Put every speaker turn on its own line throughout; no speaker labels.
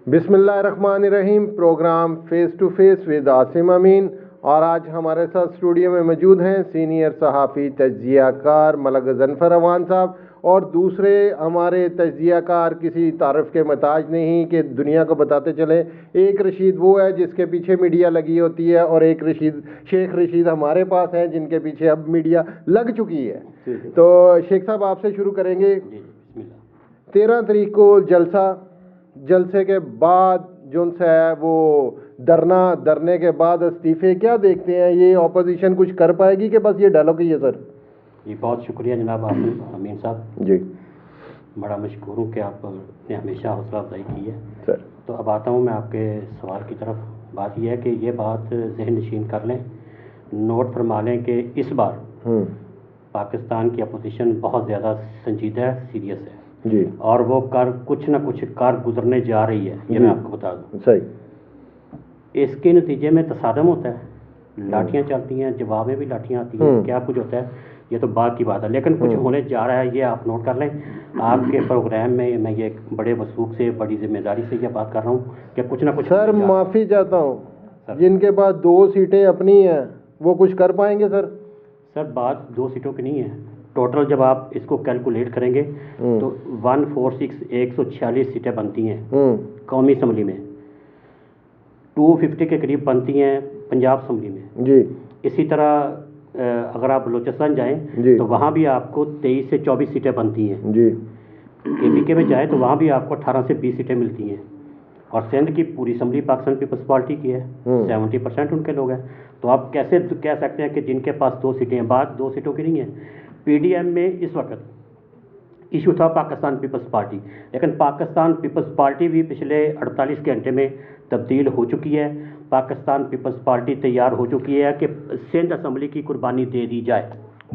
बिस्मिल्लाहिर्रहमानिर्रहीम। Programme face to face with Asim Amin और आज हमारे साथ स्टूडियो में मौजूद हैं सीनियर सहाफ़ी तज्ज़ियाकार मलक गज़नफ़र अवान साहब और दूसरे हमारे तज्ज़ियाकार किसी तारफ़ के मोहताज नहीं कि दुनिया को बताते चलें। एक रशीद वो है जिसके पीछे मीडिया लगी होती है और एक रशीद शेख रशीद हमारे पास हैं जिनके पीछे अब मीडिया लग चुकी है। तो शेख साहब आपसे शुरू करेंगे। 13 तारीख को जलसे के बाद जो है वो धरने के बाद इस्तीफे क्या देखते हैं? ये ऑपोजिशन कुछ कर पाएगी कि बस ये डायलॉग ही है? सर
जी बहुत शुक्रिया जनाब आसिम अमीन साहब
जी,
बड़ा मशकूर हूँ कि आपने हमेशा हौसला अफजाई की है
सर।
तो अब आता हूँ मैं आपके सवाल की तरफ। बात यह है कि ये बात जहन नशीन कर लें, नोट फरमा लें कि इस बार पाकिस्तान की अपोजिशन बहुत ज़्यादा संजीदा है, सीरियस है
जी,
और वो कुछ ना कुछ कर गुजरने जा रही है। ये मैं आपको बता दूँ।
सही।
इसके नतीजे में तसादम होता है, लाठियाँ चलती हैं, जवाब में भी लाठियाँ आती हैं, क्या कुछ होता है ये तो बात की बात है, लेकिन कुछ होने जा रहा है, ये आप नोट कर लें। आपके प्रोग्राम में मैं ये बड़े वसूख से, बड़ी जिम्मेदारी से ये बात कर रहा हूँ कि कुछ ना कुछ।
सर माफ़ी चाहता हूँ, जिनके पास 2 सीटें अपनी हैं वो कुछ कर पाएंगे? सर
बात 2 सीटों की नहीं है, टोटल जब आप इसको कैलकुलेट करेंगे तो 146 सीटें बनती हैं कौमी असम्बली में, 250 के करीब बनती हैं पंजाब असम्बली में
जी।
इसी तरह अगर आप बलूचिस्तान जाएं तो वहाँ भी आपको 23 से 24 सीटें बनती हैं
जी।
KPK में जाएं तो वहाँ भी आपको 18 से 20 सीटें मिलती हैं और सिंध की पूरी असम्बली पाकिस्तान पीपल्स पार्टी की है, 70% उनके लोग हैं। तो आप कैसे कह सकते हैं कि जिनके पास 2 सीटें हैं? बात 2 सीटों की नहीं है। PDM में इस वक्त इशू था पाकिस्तान पीपल्स पार्टी, लेकिन पाकिस्तान पीपल्स पार्टी भी पिछले 48 घंटे में तब्दील हो चुकी है। पाकिस्तान पीपल्स पार्टी तैयार हो चुकी है कि सिंध असम्बली की कुर्बानी दे दी जाए।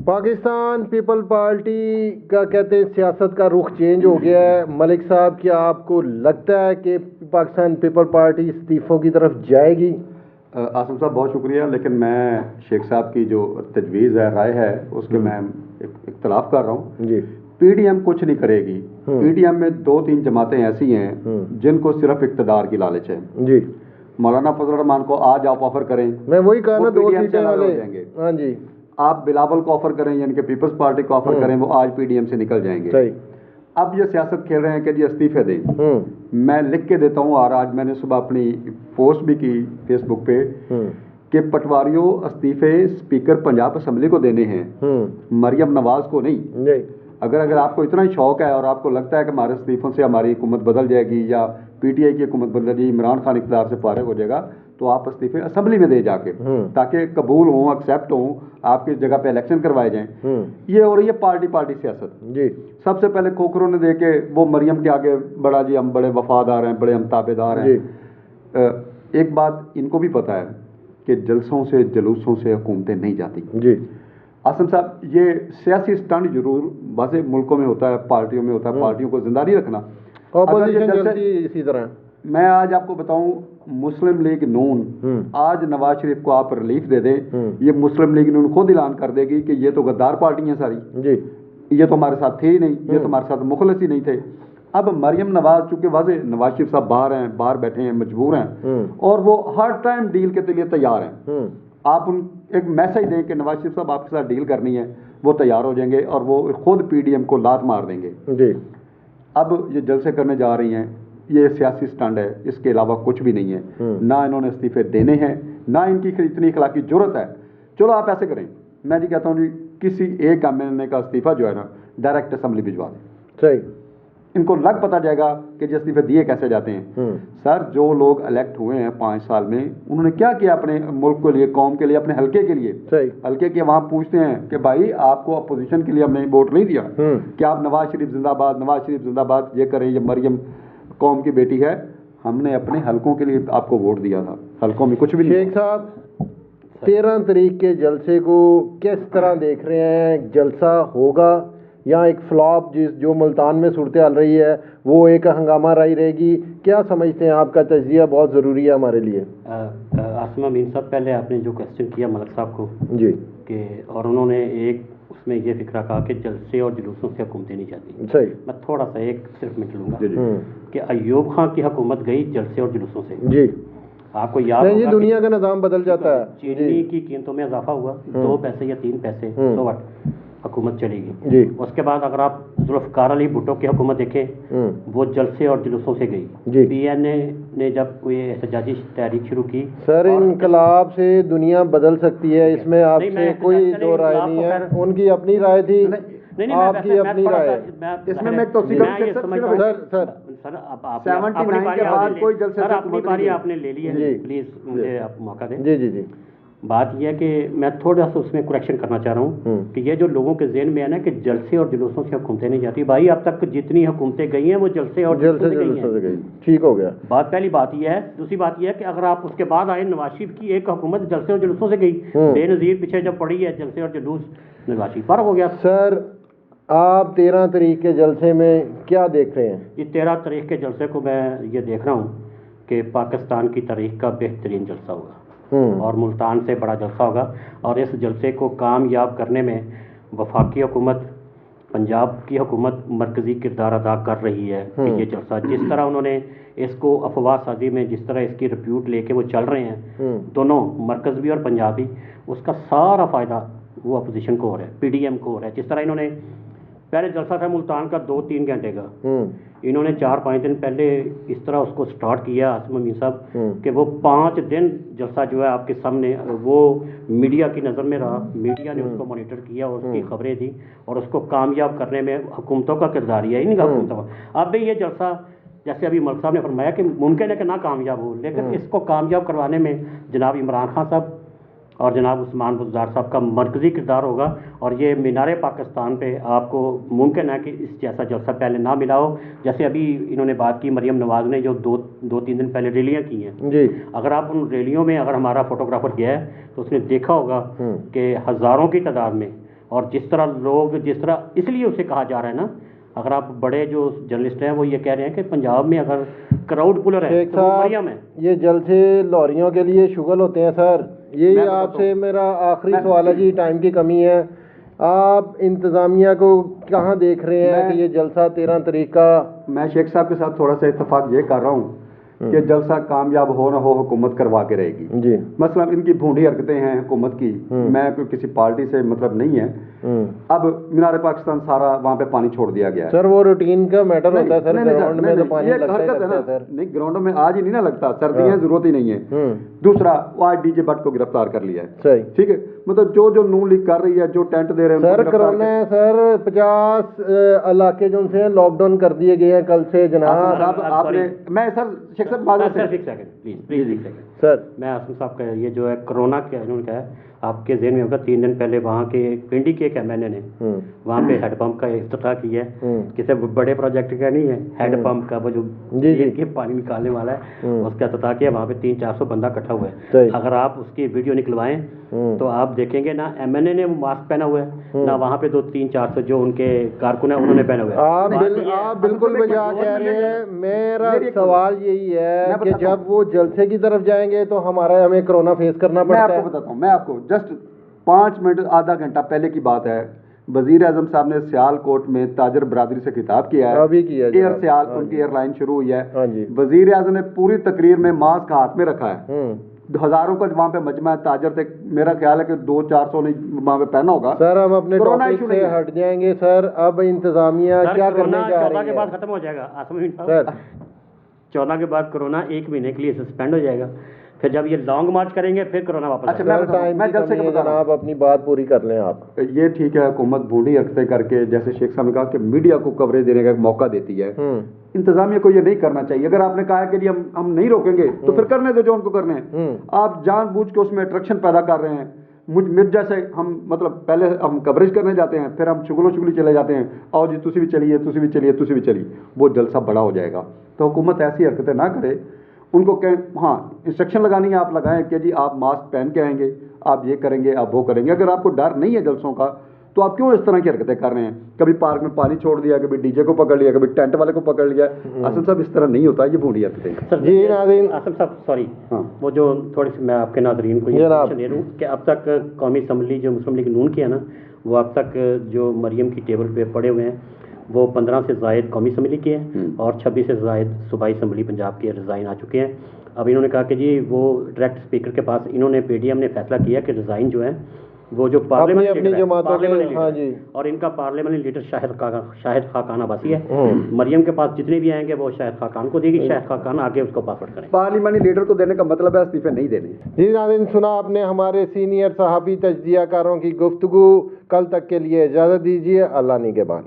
पाकिस्तान पीपल पार्टी का कहते हैं सियासत का रुख चेंज हो गया है। मलिक साहब, क्या आपको लगता है कि पाकिस्तान पीपल पार्टी इस्तीफ़ों की तरफ जाएगी?
आसिम साहब बहुत शुक्रिया, लेकिन मैं शेख साहब की जो तजवीज़ है, राय है, उसके मैं इख्तलाफ कर रहा हूँ जी। PDM कुछ नहीं करेगी। PDM में 2-3 जमातें ऐसी हैं जिनको सिर्फ इक़्तिदार की लालच है जी। मौलाना फजल रहमान को आज आप ऑफर करें, मैं वही कहा ना, 2 सीटें वाले जाएंगे। हाँ जी। आप बिलावल को ऑफर करें, यानी कि पीपल्स पार्टी को ऑफर करें, वो आज PDM से निकल जाएंगे। सही। अब ये सियासत खेल रहे हैं कि जी इस्तीफे दें। मैं लिख के देता हूँ और आज मैंने सुबह अपनी पोस्ट भी की फेसबुक पे कि पटवारियों इस्तीफे स्पीकर पंजाब असम्बली को देने हैं, मरियम नवाज को नहीं। अगर आपको इतना ही शौक है और आपको लगता है कि हमारे इस्तीफों से हमारी हुकूमत बदल जाएगी या PTI की हुकूमत बदल जाएगी, इमरान खान इक़्तिदार से फारिग हो जाएगा, तो आप इस्तीफे असम्बली में दे जाके, ताकि कबूल हों, एक्सेप्ट हों, आपकी जगह पे इलेक्शन करवाए जाएं। ये हो रही है पार्टी सियासत जी। सबसे पहले खोखरों ने दे के वो मरियम के आगे बड़ा जी हम बड़े वफादार हैं, बड़े हम ताबेदार हैं। एक बात इनको भी पता है कि जलसों से जुलूसों से हुकूमतें नहीं जाती जी। आसिम साहब, ये सियासी स्टंट जरूर बाज़ मुल्कों में होता है, पार्टियों में होता है, पार्टियों को जिंदा नहीं रखना।
इसी तरह
मैं आज आपको बताऊं, मुस्लिम लीग नून आज नवाज शरीफ को आप रिलीफ दे दें, ये मुस्लिम लीग नून खुद ऐलान कर देगी कि ये तो गद्दार पार्टी हैं सारी जी, ये तो हमारे साथ थे ही नहीं, ये तो हमारे साथ मुखलिस ही नहीं थे। अब मरियम नवाज, चूंकि वाज़े नवाज शरीफ साहब बाहर बैठे हैं, मजबूर हैं और वो हर टाइम डील के लिए तैयार हैं। आप उन एक मैसेज दें कि नवाज शरीफ साहब आपके साथ डील करनी है, वो तैयार हो जाएंगे और वो खुद PDM को लात मार देंगे जी। अब ये जलसे करने जा रही हैं, ये सियासी स्टंट है, इसके अलावा कुछ भी नहीं है। ना इन्होंने इस्तीफे देने हैं, ना इनकी इतनी इखलाकी जरूरत है। चलो आप ऐसे करें, मैं जी कहता हूँ जी, किसी एक MLA का इस्तीफा जो है ना डायरेक्ट असम्बली भिजवा दें। सही। इनको लग पता जाएगा कि जो इस्तीफे दिए कैसे जाते हैं। सर, जो लोग इलेक्ट हुए हैं 5 साल में, उन्होंने क्या किया अपने मुल्क के लिए, कौम के लिए, अपने हल्के के लिए। सही। हल्के के वहाँ पूछते हैं कि भाई आपको अपोजिशन के लिए हमने वोट नहीं दिया, कि आप नवाज शरीफ जिंदाबाद, नवाज शरीफ जिंदाबाद ये करें, ये मरियम कौम की बेटी है, हमने अपने हल्कों के लिए आपको वोट दिया था, हल्कों में कुछ भी नहीं।
शेख साहब, 13 तारीख के जलसे को किस तरह देख रहे हैं? जलसा होगा या एक फ्लॉप, जो मुल्तान में सूरत हाल रही है वो एक हंगामा राई रहेगी? क्या समझते हैं? आपका तजिया बहुत ज़रूरी है हमारे लिए।
आसिम अमीन साहब, पहले आपने जो क्वेश्चन किया मलक साहब को
जी,
कि और उन्होंने एक उसमें ये फिक्रा कहा कि जलसे और जुलूसों से हुकूमतें नहीं जाती।
सही।
मैं थोड़ा सा एक सिर्फ मिनट लूँगा
जी।
कि अय्यूब खान की हुकूमत गई जलसे और जुलूसों से।
जी।
आपको याद
नहीं, ये
होगा
दुनिया का निज़ाम बदल जाता है।
चीनी की कीमतों में इजाफा हुआ, 2 पैसे या 3 पैसे, तो वट हुकूमत चलेगी।
जी।
उसके बाद अगर आप जुल्फ़िकार अली भुट्टो की हुकूमत देखें, वो जलसे और जुलूसों से
जी।
गई। PNA ने जब कोई एहतजाजी तहरीक शुरू की,
सर इनकलाब से दुनिया बदल सकती है, इसमें आपसे कोई दो राय नहीं है। उनकी अपनी राय थी, आपकी अपनी राय।
इसमें मैं तो
सर अपनी बारी आपने ले ली है, प्लीज मुझे आप मौका दें।
जी जी जी।
बात यह है कि मैं थोड़ा सा उसमें करेक्शन करना चाह रहा हूँ कि ये जो लोगों के जहन में है ना कि जलसे और जुलूसों से हुकूमतें नहीं जाती, भाई अब तक जितनी हुकूमतें गई हैं वो जलसे और जुलूसों से गई।
ठीक हो गया।
बात पहली बात यह है। दूसरी बात यह है कि अगर आप उसके बाद आए, नवाज शरीफ की एक हुकूमत जलसे और जुलूसों से गई, बेनज़ीर पीछे जब पड़ी है जलसे और जुलूस, नवाज शरीफ फर्क हो गया।
सर आप 13 तारीख के जलसे में क्या देख रहे हैं?
ये 13 तारीख के जलसे को मैं ये देख रहा हूँ कि पाकिस्तान की तारीख का बेहतरीन जलसा होगा और मुल्तान से बड़ा जलसा होगा। और इस जलसे को कामयाब करने में वफाकी हुकूमत, पंजाब की हुकूमत मरकज़ी किरदार अदा कर रही है कि ये जलसा जिस तरह उन्होंने इसको अफवाह साजी में जिस तरह इसकी रिप्यूट लेके वो चल रहे हैं, दोनों मरकज़ भी और पंजाबी, उसका सारा फ़ायदा वो अपोजिशन को हो रहा है, PDM को हो रहा है। जिस तरह इन्होंने पहले जलसा था मुल्तान का 2-3 घंटे का, इन्होंने 4-5 दिन पहले इस तरह उसको स्टार्ट किया आसिम अमीन साहब कि वो 5 दिन जलसा जो है आपके सामने वो मीडिया की नज़र में रहा, मीडिया ने उसको मॉनिटर किया और उसकी खबरें दी और उसको कामयाब करने में हुकूमतों का किरदार ही है, इनका हुकूमतों का। अब भी ये जलसा जैसे अभी मलिक साहब ने फरमाया कि मुमकिन है कि ना कामयाब हो, लेकिन इसको कामयाब करवाने में जनाब इमरान खान साहब और जनाब उस्मान बुज़दार साहब का मरकज़ी किरदार होगा। और ये मीनार पाकिस्तान पे आपको मुमकिन है कि इस जैसा जलसा पहले ना मिला हो। जैसे अभी इन्होंने बात की मरियम नवाज़ ने जो 2-3 दिन पहले रैलियाँ की हैं जी, अगर आप उन रैलियों में अगर हमारा फोटोग्राफर गया है तो उसने देखा होगा कि हज़ारों की तादाद में, और जिस तरह लोग जिस तरह, इसलिए उसे कहा जा रहा है ना, अगर आप बड़े जो जर्नलिस्ट हैं वो ये कह रहे हैं कि पंजाब में अगर क्राउड पुलर है तो वो मरियम है।
ये जलसे लॉरियों के लिए शुगल होते हैं सर। ये आपसे मेरा आखिरी सवाल है जी, टाइम की कमी है, आप इंतज़ामिया को कहाँ देख रहे हैं कि ये जलसा 13 तारीख का?
मैं शेख साहब के साथ थोड़ा सा इत्तेफाक ये कर रहा हूँ कि जलसा कामयाब हो ना हो हुकूमत करवा के रहेगी जी। मसलन इनकी भूंडी हरकतें हैं हुकूमत की, मैं कोई किसी पार्टी से मतलब नहीं है। अब मीनार पाकिस्तान सारा वहाँ पे पानी छोड़ दिया गया है।
सर वो रूटीन का मैटर होता है सर, ग्राउंड में तो पानी लगता है ना सर।
नहीं, ग्राउंड में आज ही नहीं ना लगता, सर्दियाँ जरूरत ही नहीं है। दूसरा, आज DJ भट्ट को गिरफ्तार कर लिया है, सही ठीक है, मतलब जो नून लीग कर रही है, जो टेंट दे रहे हैं
सर, कोरोना है सर, 50 इलाके जो उनसे लॉकडाउन कर दिए गए हैं कल से जनाब।
आपने मैं सर
सर मैं आसिम साहब का ये जो है कोरोना के इन्होंने कहा है, आपके ज़हन में होगा 3 दिन पहले वहाँ के पिंडी के एक MLA ने वहाँ पे हेडपम्प का इफ्तिताह किया है। किसी बड़े प्रोजेक्ट का नहीं है, हेडपम्प का वो जो के पानी निकालने वाला है उसका इफ्तिताह किया। वहाँ पे 300-400 बंदा इकट्ठा हुआ है। अगर आप उसकी वीडियो निकलवाएं तो आप देखेंगे ना MLA ने मास्क पहना हुआ है, ना वहाँ पे 200-300-400 जो उनके कारकुन है उन्होंने पहना हुआ है।
आप बिल्कुल बजा कह रहे हैं। मेरा सवाल यही है कि जब वो जलसे की तरफ जाएंगे तो हमें कोरोना फेस करना पड़ता है।
मैं आपको बताता हूँ, मैं आपको जस्ट 5 मिनट आधा घंटा पहले की बात है, वजीर आजम साहब ने सियालकोट में ताजर बरादरी से खिताब किया है,
अभी किया
एयर सियाल उनकी एयरलाइन शुरू हुई है। वजीर आजम ने पूरी तकरीर में मास्क हाथ में रखा है, हजारों का वहाँ पे मजमा ताजर थे, मेरा ख्याल है कि 200-400 ने वहाँ पे पहना होगा।
सर हम अपने टॉपिक से हट जाएंगे सर, अब इंतजामिया क्या करने जा रही है?
14 के बाद खत्म हो जाएगा सर, 14 के बाद कोरोना 1 महीने के लिए सस्पेंड हो जाएगा, फिर जब ये लॉन्ग मार्च करेंगे फिर कोरोना वापस।
अच्छा मैं जल्द से जनाब अपनी बात पूरी कर लें आप।
ये ठीक है, हुकूमत बूढ़ी हरकतें करके जैसे शेख साहब ने कहा कि मीडिया को कवरेज देने का एक मौका देती है, इंतजामिया को ये नहीं करना चाहिए। अगर आपने कहा कि हम नहीं रोकेंगे तो फिर करने दो जो उनको करने हैं। आप जानबूझ के उसमें अट्रैक्शन पैदा कर रहे हैं। मुझ जैसे हम मतलब पहले हम कवरेज करने जाते हैं, फिर हम शुगली चले जाते हैं, आओ जी तुसी भी चलिए, तुसी भी चलिए, तुसी भी चलिए, वो जलसा बड़ा हो जाएगा। तो हुकूमत ऐसी हरकतें ना करे, उनको कहें हाँ इंस्ट्रक्शन लगानी है आप लगाएं कि जी आप मास्क पहन के आएंगे, आप ये करेंगे, आप वो करेंगे। अगर आपको डर नहीं है जलसों का तो आप क्यों इस तरह की हरकतें कर रहे हैं? कभी पार्क में पानी छोड़ दिया, कभी डीजे को पकड़ लिया, कभी टेंट वाले को पकड़ लिया। आसिम साहब इस तरह नहीं होता, ये बूढ़ी हरकतें।
जी नाज़रीन, आसिम साहब सॉरी, वो जो थोड़ी सी मैं आपके नाज़रीन को ये दे दूँ कि अब तक कौमी असम्बली जो मुस्लिम लीग नून की है ना, वो अब तक जो मरियम की टेबल पे पड़े हुए हैं वो 15 से ज़ायद कौमी असम्बली के हैं और 26 से ज़ायद सूबाई असम्बली पंजाब के रिज़ाइन आ चुके हैं। अब इन्होंने कहा कि जी वो डायरेक्ट स्पीकर के पास इन्होंने पीडीएम ने फैसला किया कि रिज़ाइन जो है वो जो पार्लियामेंट्री
हाँ जी,
और इनका पार्लियामेंट्री लीडर शाहिद खाकान अब्बासी है। मरियम के पास जितने भी आएंगे वो शाहिद खाकान को देगी, शाहिद खाकान आगे उसको पासवर्ड करें।
पार्लियामेंट्री लीडर को देने का मतलब है इस्तीफे नहीं देने।
जी नाज़रीन, सुना आपने हमारे सीनियर सहाफ़ी तजज़ियाकारों की गुफ्तगू। कल तक के लिए इजाज़त दीजिए। अल्लाह निगहबान।